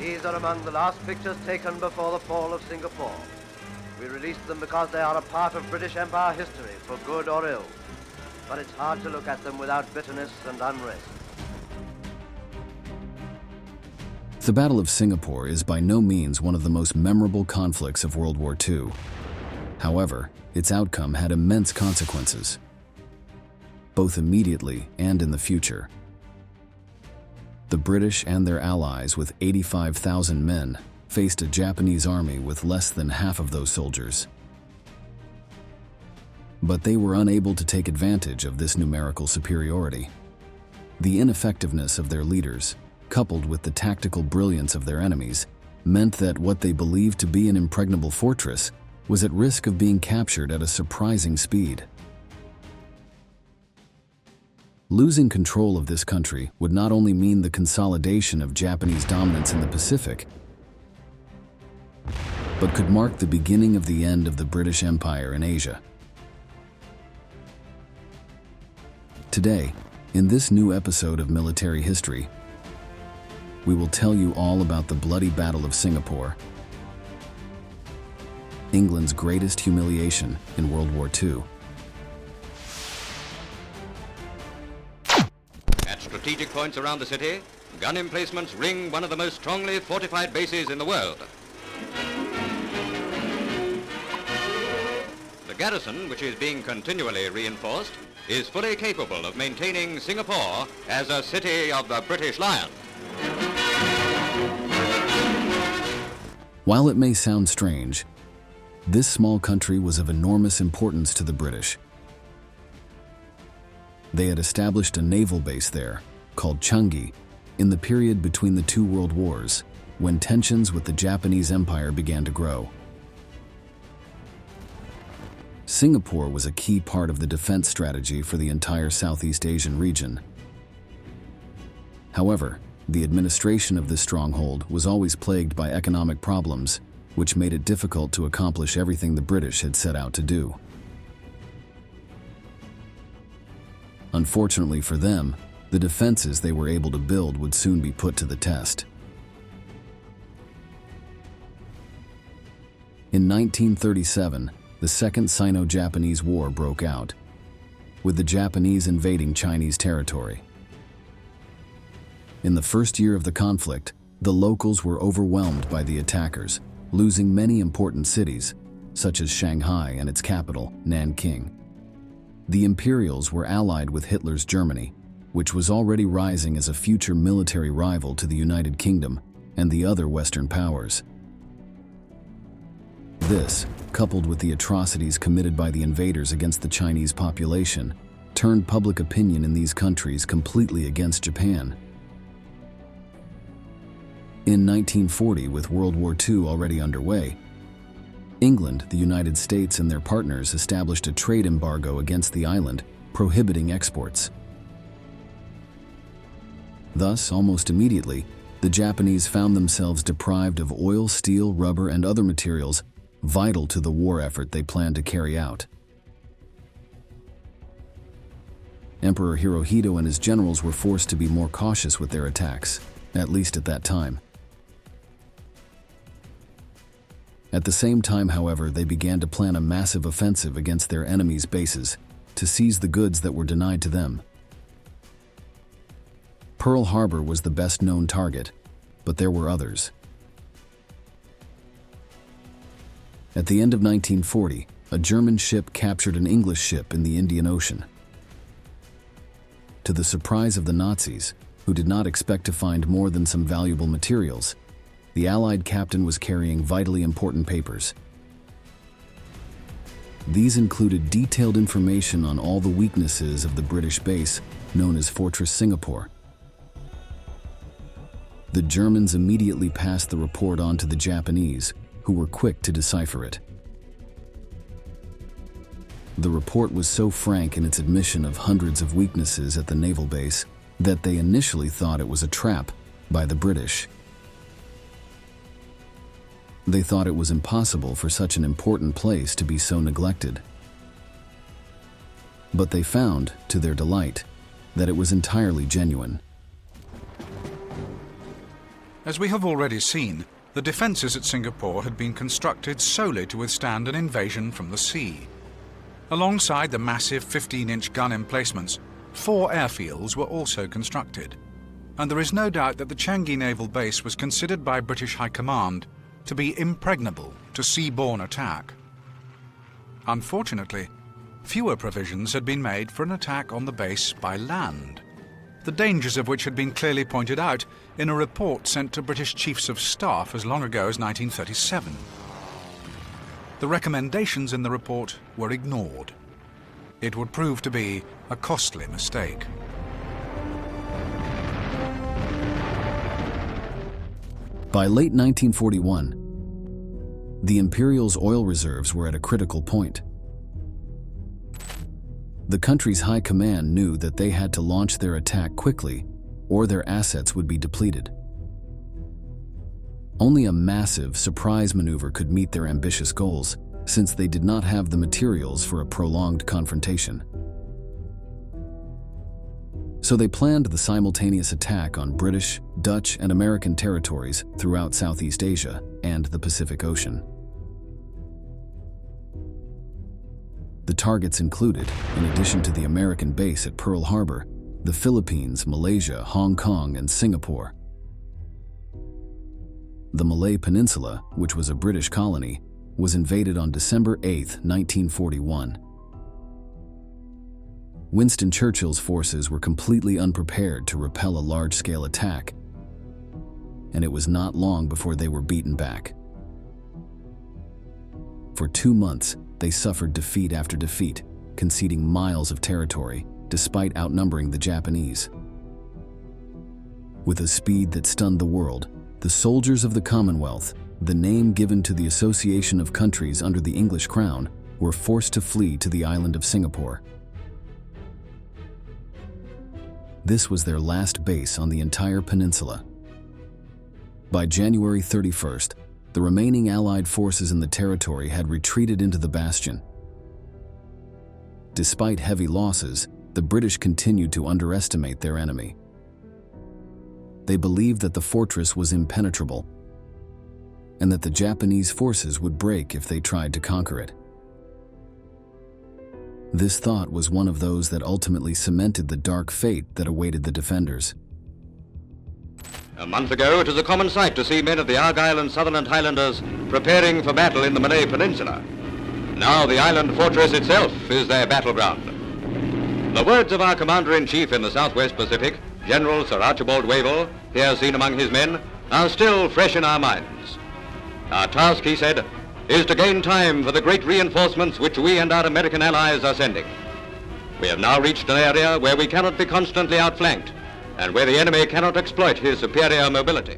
These are among the last pictures taken before the fall of Singapore. We released them because they are a part of British Empire history, for good or ill. But it's hard to look at them without bitterness and unrest. The Battle of Singapore is by no means one of the most memorable conflicts of World War II. However, its outcome had immense consequences, both immediately and in the future. The British and their allies, with 85,000 men, faced a Japanese army with less than half of those soldiers. But they were unable to take advantage of this numerical superiority. The ineffectiveness of their leaders, coupled with the tactical brilliance of their enemies, meant that what they believed to be an impregnable fortress was at risk of being captured at a surprising speed. Losing control of this country would not only mean the consolidation of Japanese dominance in the Pacific, but could mark the beginning of the end of the British Empire in Asia. Today, in this new episode of Military History, we will tell you all about the bloody Battle of Singapore, England's greatest humiliation in World War II. At strategic points around the city, gun emplacements ring one of the most strongly fortified bases in the world. The garrison, which is being continually reinforced, is fully capable of maintaining Singapore as a city of the British Lion. While it may sound strange, this small country was of enormous importance to the British. They had established a naval base there, called Changi, in the period between the two world wars, when tensions with the Japanese Empire began to grow. Singapore was a key part of the defense strategy for the entire Southeast Asian region. However, the administration of this stronghold was always plagued by economic problems, which made it difficult to accomplish everything the British had set out to do. Unfortunately for them, the defenses they were able to build would soon be put to the test. In 1937, the Second Sino-Japanese War broke out, with the Japanese invading Chinese territory. In the first year of the conflict, the locals were overwhelmed by the attackers, losing many important cities, such as Shanghai and its capital, Nanking. The Imperials were allied with Hitler's Germany, which was already rising as a future military rival to the United Kingdom and the other Western powers. This, coupled with the atrocities committed by the invaders against the Chinese population, turned public opinion in these countries completely against Japan. In 1940, with World War II already underway, England, the United States, and their partners established a trade embargo against the island, prohibiting exports. Thus, almost immediately, the Japanese found themselves deprived of oil, steel, rubber, and other materials vital to the war effort they planned to carry out. Emperor Hirohito and his generals were forced to be more cautious with their attacks, at least at that time. At the same time, however, they began to plan a massive offensive against their enemies' bases to seize the goods that were denied to them. Pearl Harbor was the best-known target, but there were others. At the end of 1940, a German ship captured an English ship in the Indian Ocean. To the surprise of the Nazis, who did not expect to find more than some valuable materials, the Allied captain was carrying vitally important papers. These included detailed information on all the weaknesses of the British base, known as Fortress Singapore. The Germans immediately passed the report on to the Japanese, who were quick to decipher it. The report was so frank in its admission of hundreds of weaknesses at the naval base that they initially thought it was a trap by the British. They thought it was impossible for such an important place to be so neglected. But they found, to their delight, that it was entirely genuine. As we have already seen, the defences at Singapore had been constructed solely to withstand an invasion from the sea. Alongside the massive 15-inch gun emplacements, 4 airfields were also constructed, and there is no doubt that the Changi Naval Base was considered by British High Command to be impregnable to sea-borne attack. Unfortunately, fewer provisions had been made for an attack on the base by land, the dangers of which had been clearly pointed out in a report sent to British Chiefs of Staff as long ago as 1937. The recommendations in the report were ignored. It would prove to be a costly mistake. By late 1941, the Imperial's oil reserves were at a critical point. The country's high command knew that they had to launch their attack quickly, or their assets would be depleted. Only a massive surprise maneuver could meet their ambitious goals, since they did not have the materials for a prolonged confrontation. So they planned the simultaneous attack on British, Dutch, and American territories throughout Southeast Asia and the Pacific Ocean. The targets included, in addition to the American base at Pearl Harbor, the Philippines, Malaysia, Hong Kong, and Singapore. The Malay Peninsula, which was a British colony, was invaded on December 8, 1941. Winston Churchill's forces were completely unprepared to repel a large-scale attack, and it was not long before they were beaten back. For 2 months, they suffered defeat after defeat, conceding miles of territory, despite outnumbering the Japanese. With a speed that stunned the world, the soldiers of the Commonwealth, the name given to the association of countries under the English crown, were forced to flee to the island of Singapore. This was their last base on the entire peninsula. By January 31st, the remaining Allied forces in the territory had retreated into the bastion. Despite heavy losses, the British continued to underestimate their enemy. They believed that the fortress was impenetrable, and that the Japanese forces would break if they tried to conquer it. This thought was one of those that ultimately cemented the dark fate that awaited the defenders. A month ago, it was a common sight to see men of the Argyll and Sutherland Highlanders preparing for battle in the Malay Peninsula. Now the island fortress itself is their battleground. The words of our Commander-in-Chief in the Southwest Pacific, General Sir Archibald Wavell, here seen among his men, are still fresh in our minds. Our task, he said, is to gain time for the great reinforcements which we and our American allies are sending. We have now reached an area where we cannot be constantly outflanked, and where the enemy cannot exploit his superior mobility.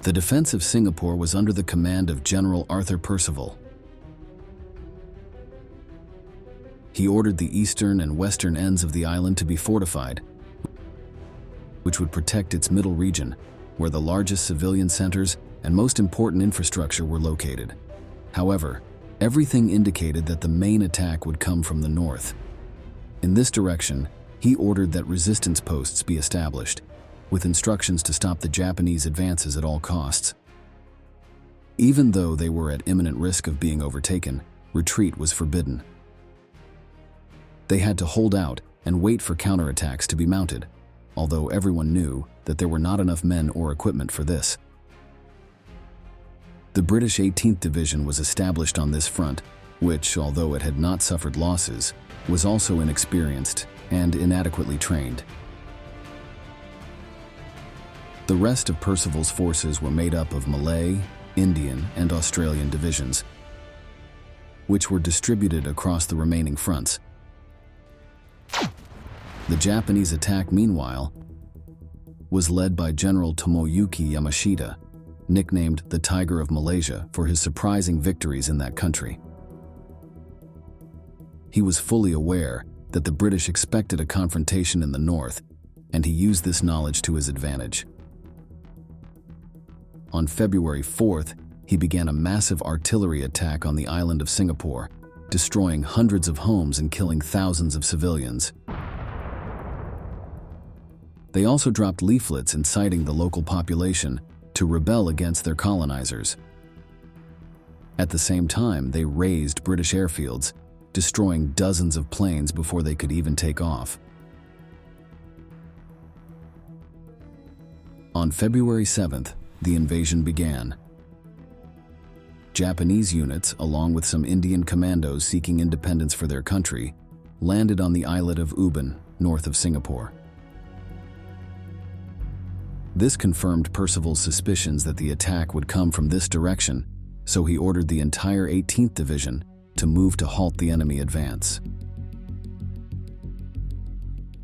The defense of Singapore was under the command of General Arthur Percival. He ordered the eastern and western ends of the island to be fortified, which would protect its middle region, where the largest civilian centers and most important infrastructure were located. However, everything indicated that the main attack would come from the north. In this direction, he ordered that resistance posts be established, with instructions to stop the Japanese advances at all costs. Even though they were at imminent risk of being overtaken, retreat was forbidden. They had to hold out and wait for counterattacks to be mounted, although everyone knew that there were not enough men or equipment for this. The British 18th Division was established on this front, which, although it had not suffered losses, was also inexperienced and inadequately trained. The rest of Percival's forces were made up of Malay, Indian, and Australian divisions, which were distributed across the remaining fronts. The Japanese attack, meanwhile, was led by General Tomoyuki Yamashita, nicknamed the Tiger of Malaysia for his surprising victories in that country. He was fully aware that the British expected a confrontation in the north, and he used this knowledge to his advantage. On February 4th, he began a massive artillery attack on the island of Singapore, destroying hundreds of homes and killing thousands of civilians. They also dropped leaflets inciting the local population to rebel against their colonizers. At the same time, they razed British airfields, destroying dozens of planes before they could even take off. On February 7th, the invasion began. Japanese units, along with some Indian commandos seeking independence for their country, landed on the islet of Ubin, north of Singapore. This confirmed Percival's suspicions that the attack would come from this direction, so he ordered the entire 18th Division to move to halt the enemy advance.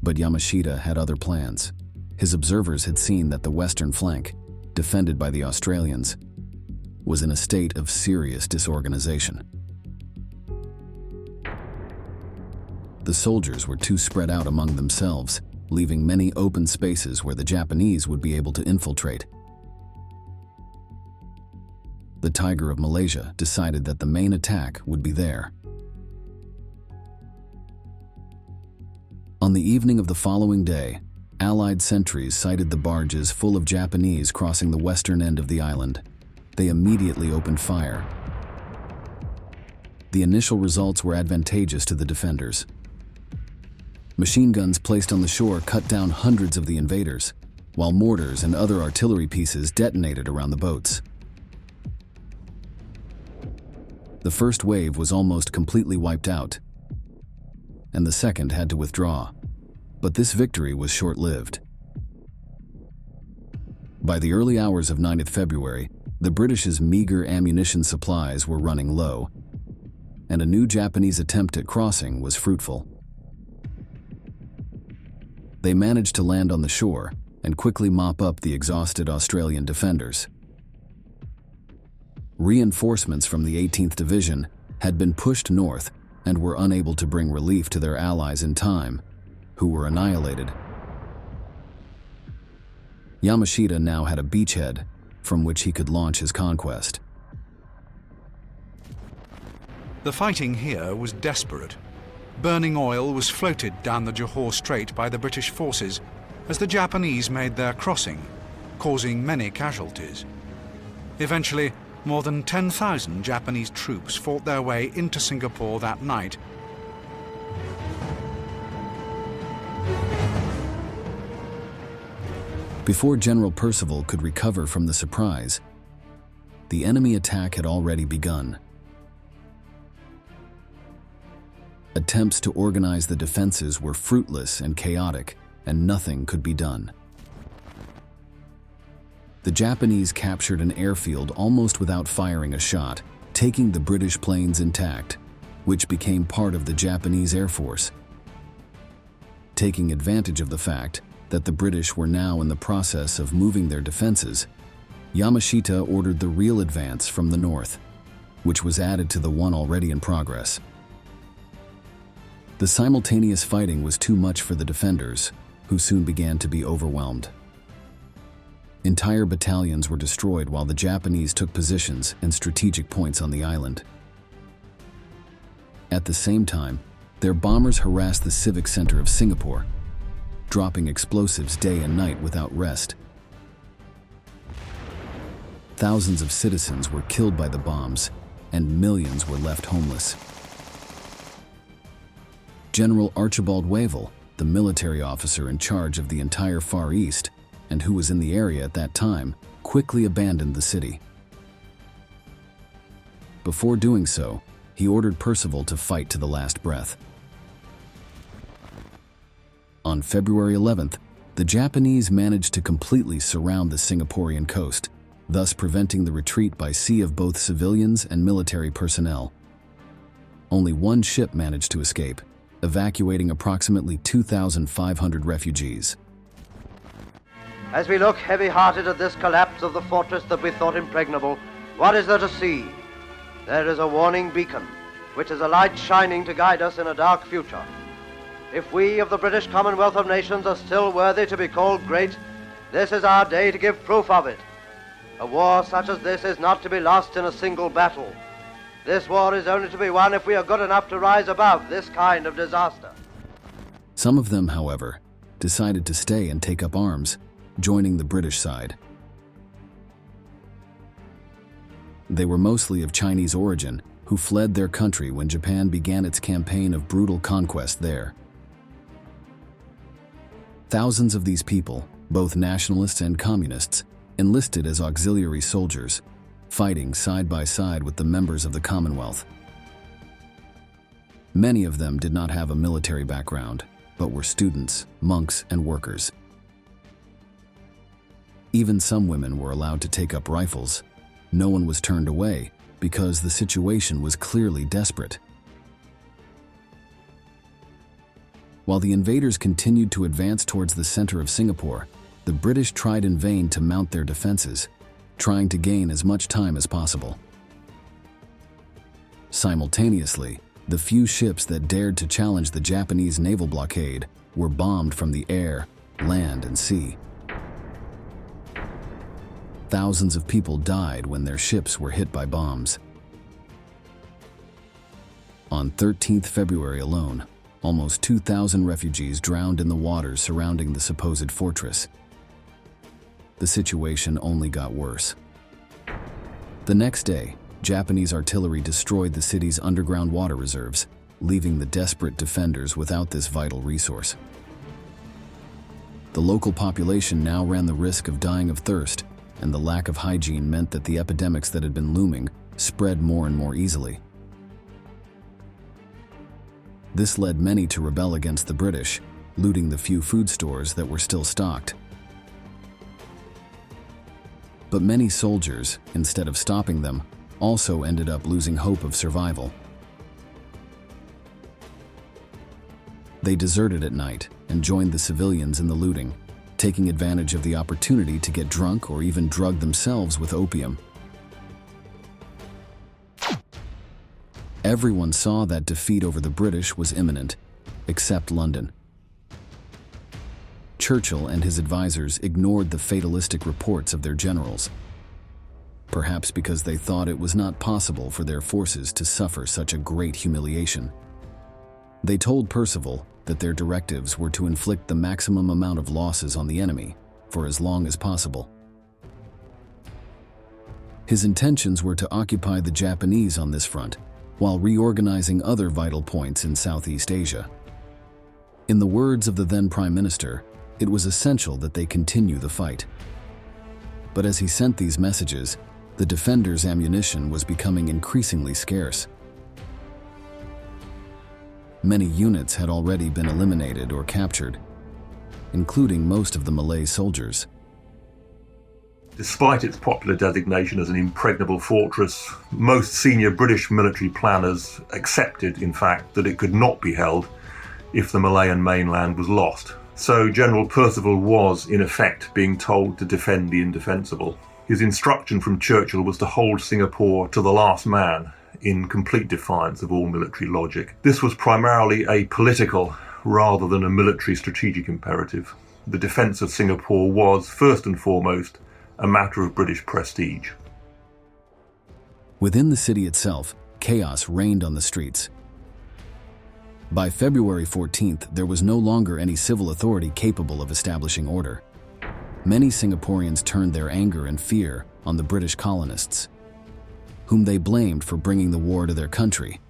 But Yamashita had other plans. His observers had seen that the western flank, defended by the Australians, was in a state of serious disorganization. The soldiers were too spread out among themselves, leaving many open spaces where the Japanese would be able to infiltrate. The Tiger of Malaysia decided that the main attack would be there. On the evening of the following day, Allied sentries sighted the barges full of Japanese crossing the western end of the island. They immediately opened fire. The initial results were advantageous to the defenders. Machine guns placed on the shore cut down hundreds of the invaders, while mortars and other artillery pieces detonated around the boats. The first wave was almost completely wiped out, and the second had to withdraw. But this victory was short-lived. By the early hours of 9th February, the British's meager ammunition supplies were running low, and a new Japanese attempt at crossing was fruitful. They managed to land on the shore and quickly mop up the exhausted Australian defenders. Reinforcements from the 18th Division had been pushed north and were unable to bring relief to their allies in time, who were annihilated. Yamashita now had a beachhead from which he could launch his conquest. The fighting here was desperate. Burning oil was floated down the Johor Strait by the British forces as the Japanese made their crossing, causing many casualties. Eventually, more than 10,000 Japanese troops fought their way into Singapore that night. Before General Percival could recover from the surprise, the enemy attack had already begun. Attempts to organize the defenses were fruitless and chaotic, and nothing could be done. The Japanese captured an airfield almost without firing a shot, taking the British planes intact, which became part of the Japanese Air Force. Taking advantage of the fact that the British were now in the process of moving their defenses, Yamashita ordered the real advance from the north, which was added to the one already in progress. The simultaneous fighting was too much for the defenders, who soon began to be overwhelmed. Entire battalions were destroyed while the Japanese took positions and strategic points on the island. At the same time, their bombers harassed the civic center of Singapore, dropping explosives day and night without rest. Thousands of citizens were killed by the bombs, and millions were left homeless. General Archibald Wavell, the military officer in charge of the entire Far East, and who was in the area at that time, quickly abandoned the city. Before doing so, he ordered Percival to fight to the last breath. On February 11th, the Japanese managed to completely surround the Singaporean coast, thus preventing the retreat by sea of both civilians and military personnel. Only one ship managed to escape, evacuating approximately 2,500 refugees. As we look heavy-hearted at this collapse of the fortress that we thought impregnable, what is there to see? There is a warning beacon, which is a light shining to guide us in a dark future. If we of the British Commonwealth of Nations are still worthy to be called great, this is our day to give proof of it. A war such as this is not to be lost in a single battle. This war is only to be won if we are good enough to rise above this kind of disaster. Some of them, however, decided to stay and take up arms, joining the British side. They were mostly of Chinese origin, who fled their country when Japan began its campaign of brutal conquest there. Thousands of these people, both nationalists and communists, enlisted as auxiliary soldiers, fighting side by side with the members of the Commonwealth. Many of them did not have a military background, but were students, monks, and workers. Even some women were allowed to take up rifles. No one was turned away because the situation was clearly desperate. While the invaders continued to advance towards the center of Singapore, the British tried in vain to mount their defenses, trying to gain as much time as possible. Simultaneously, the few ships that dared to challenge the Japanese naval blockade were bombed from the air, land, and sea. Thousands of people died when their ships were hit by bombs. On 13th February alone, almost 2,000 refugees drowned in the waters surrounding the supposed fortress. The situation only got worse. The next day, Japanese artillery destroyed the city's underground water reserves, leaving the desperate defenders without this vital resource. The local population now ran the risk of dying of thirst, and the lack of hygiene meant that the epidemics that had been looming spread more and more easily. This led many to rebel against the British, looting the few food stores that were still stocked. But many soldiers, instead of stopping them, also ended up losing hope of survival. They deserted at night and joined the civilians in the looting, taking advantage of the opportunity to get drunk or even drug themselves with opium. Everyone saw that defeat over the British was imminent, except London. Churchill and his advisors ignored the fatalistic reports of their generals, perhaps because they thought it was not possible for their forces to suffer such a great humiliation. They told Percival that their directives were to inflict the maximum amount of losses on the enemy for as long as possible. His intentions were to occupy the Japanese on this front, while reorganizing other vital points in Southeast Asia. In the words of the then Prime Minister, it was essential that they continue the fight. But as he sent these messages, the defenders' ammunition was becoming increasingly scarce. Many units had already been eliminated or captured, including most of the Malay soldiers. Despite its popular designation as an impregnable fortress, most senior British military planners accepted, in fact, that it could not be held if the Malayan mainland was lost. So General Percival was, in effect, being told to defend the indefensible. His instruction from Churchill was to hold Singapore to the last man, in complete defiance of all military logic. This was primarily a political rather than a military strategic imperative. The defence of Singapore was, first and foremost, a matter of British prestige. Within the city itself, chaos reigned on the streets. By February 14th, there was no longer any civil authority capable of establishing order. Many Singaporeans turned their anger and fear on the British colonists, whom they blamed for bringing the war to their country.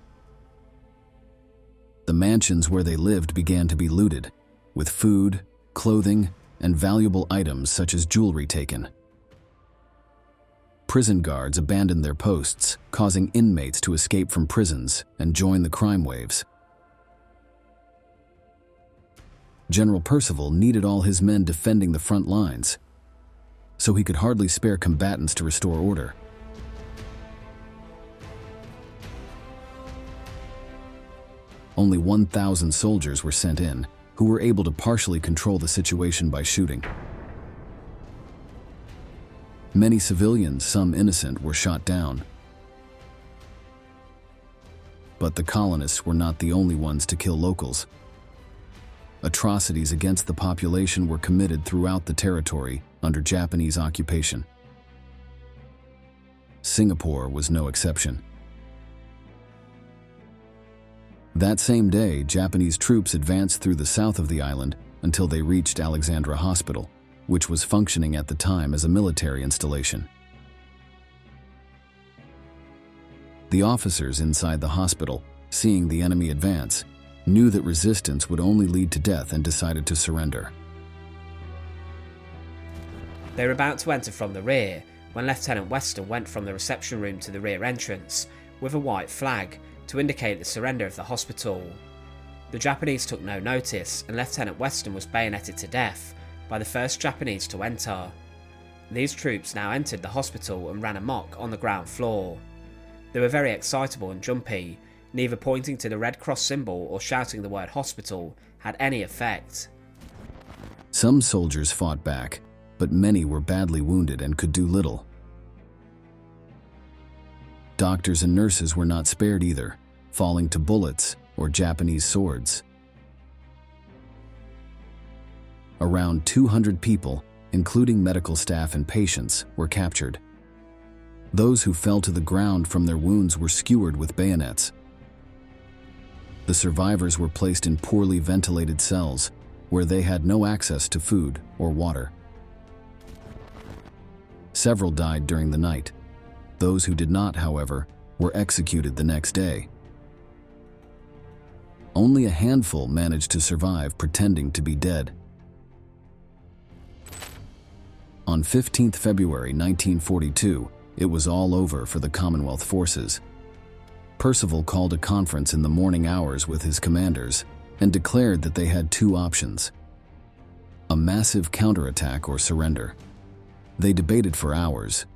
The mansions where they lived began to be looted, with food, clothing, and valuable items such as jewelry taken. Prison guards abandoned their posts, causing inmates to escape from prisons and join the crime waves. General Percival needed all his men defending the front lines, so he could hardly spare combatants to restore order. Only 1,000 soldiers were sent in, who were able to partially control the situation by shooting. Many civilians, some innocent, were shot down. But the colonists were not the only ones to kill locals. Atrocities against the population were committed throughout the territory under Japanese occupation. Singapore was no exception. That same day, Japanese troops advanced through the south of the island until they reached Alexandra Hospital, which was functioning at the time as a military installation. The officers inside the hospital, seeing the enemy advance, knew that resistance would only lead to death and decided to surrender. They were about to enter from the rear when Lieutenant Weston went from the reception room to the rear entrance with a white flag to indicate the surrender of the hospital. The Japanese took no notice, and Lieutenant Weston was bayoneted to death by the first Japanese to enter. These troops now entered the hospital and ran amok on the ground floor. They were very excitable and jumpy. Neither pointing to the Red Cross symbol or shouting the word hospital had any effect. Some soldiers fought back, but many were badly wounded and could do little. Doctors and nurses were not spared either, falling to bullets or Japanese swords. Around 200 people, including medical staff and patients, were captured. Those who fell to the ground from their wounds were skewered with bayonets. The survivors were placed in poorly ventilated cells where they had no access to food or water. Several died during the night. Those who did not, however, were executed the next day. Only a handful managed to survive pretending to be dead. On 15 February 1942, it was all over for the Commonwealth forces. Percival called a conference in the morning hours with his commanders and declared that they had two options: a massive counterattack or surrender. They debated for hours,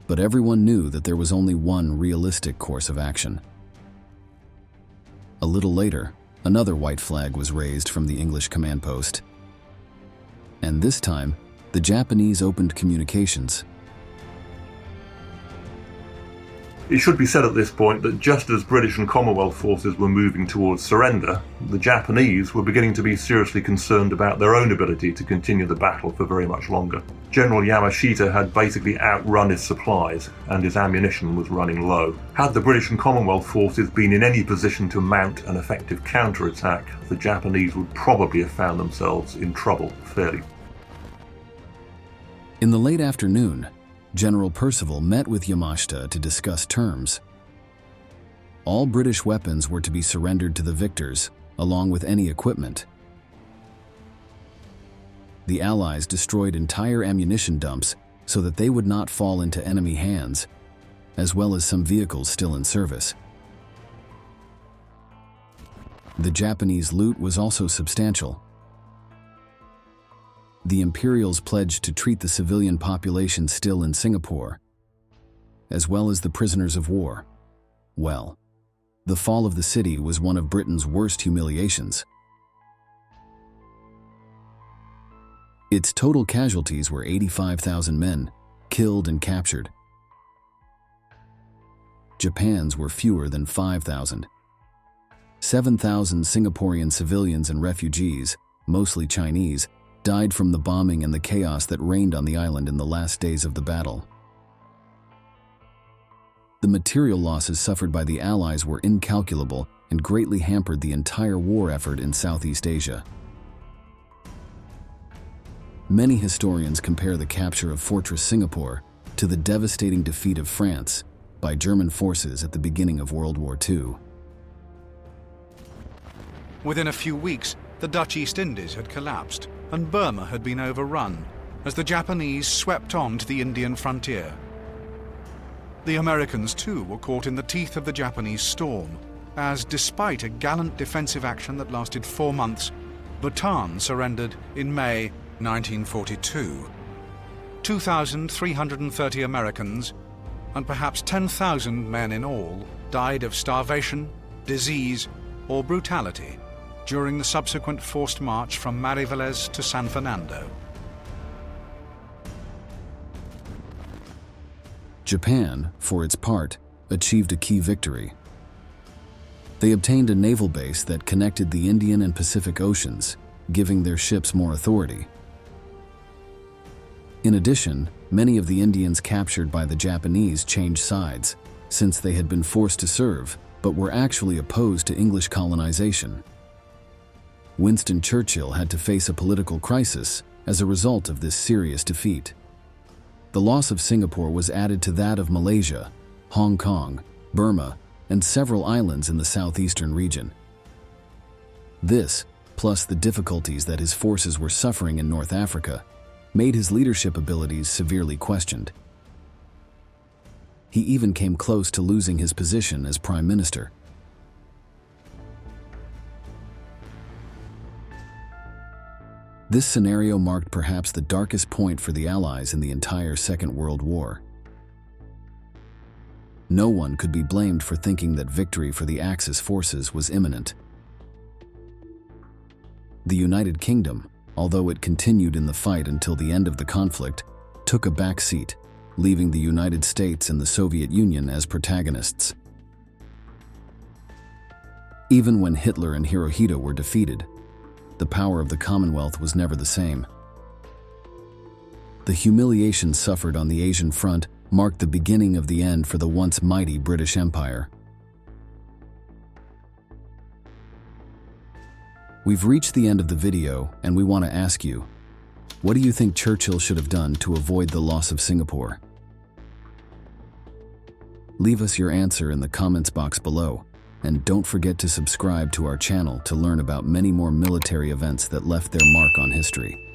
but everyone knew that there was only one realistic course of action. A little later, another white flag was raised from the English command post, and this time, the Japanese opened communications. It should be said at this point that just as British and Commonwealth forces were moving towards surrender, the Japanese were beginning to be seriously concerned about their own ability to continue the battle for very much longer. General Yamashita had basically outrun his supplies, and his ammunition was running low. Had the British and Commonwealth forces been in any position to mount an effective counterattack, the Japanese would probably have found themselves in trouble fairly. In the late afternoon, General Percival met with Yamashita to discuss terms. All British weapons were to be surrendered to the victors, along with any equipment. The Allies destroyed entire ammunition dumps so that they would not fall into enemy hands, as well as some vehicles still in service. The Japanese loot was also substantial. The Imperials pledged to treat the civilian population still in Singapore, as well as the prisoners of war, well. The fall of the city was one of Britain's worst humiliations. Its total casualties were 85,000 men, killed and captured. Japan's were fewer than 5,000. 7,000 Singaporean civilians and refugees, mostly Chinese, died from the bombing and the chaos that reigned on the island in the last days of the battle. The material losses suffered by the Allies were incalculable and greatly hampered the entire war effort in Southeast Asia. Many historians compare the capture of Fortress Singapore to the devastating defeat of France by German forces at the beginning of World War II. Within a few weeks, the Dutch East Indies had collapsed and Burma had been overrun as the Japanese swept on to the Indian frontier. The Americans, too, were caught in the teeth of the Japanese storm, as despite a gallant defensive action that lasted 4 months, Bhutan surrendered in May 1942. 2,330 Americans and perhaps 10,000 men in all died of starvation, disease, or brutality during the subsequent forced march from Mariveles to San Fernando. Japan, for its part, achieved a key victory. They obtained a naval base that connected the Indian and Pacific Oceans, giving their ships more authority. In addition, many of the Indians captured by the Japanese changed sides, since they had been forced to serve, but were actually opposed to English colonization. Winston Churchill had to face a political crisis as a result of this serious defeat. The loss of Singapore was added to that of Malaysia, Hong Kong, Burma, and several islands in the southeastern region. This, plus the difficulties that his forces were suffering in North Africa, made his leadership abilities severely questioned. He even came close to losing his position as prime minister. This scenario marked perhaps the darkest point for the Allies in the entire Second World War. No one could be blamed for thinking that victory for the Axis forces was imminent. The United Kingdom, although it continued in the fight until the end of the conflict, took a back seat, leaving the United States and the Soviet Union as protagonists. Even when Hitler and Hirohito were defeated, the power of the Commonwealth was never the same. The humiliation suffered on the Asian front marked the beginning of the end for the once mighty British Empire. We've reached the end of the video, and we want to ask you, what do you think Churchill should have done to avoid the loss of Singapore? Leave us your answer in the comments box below, and don't forget to subscribe to our channel to learn about many more military events that left their mark on history.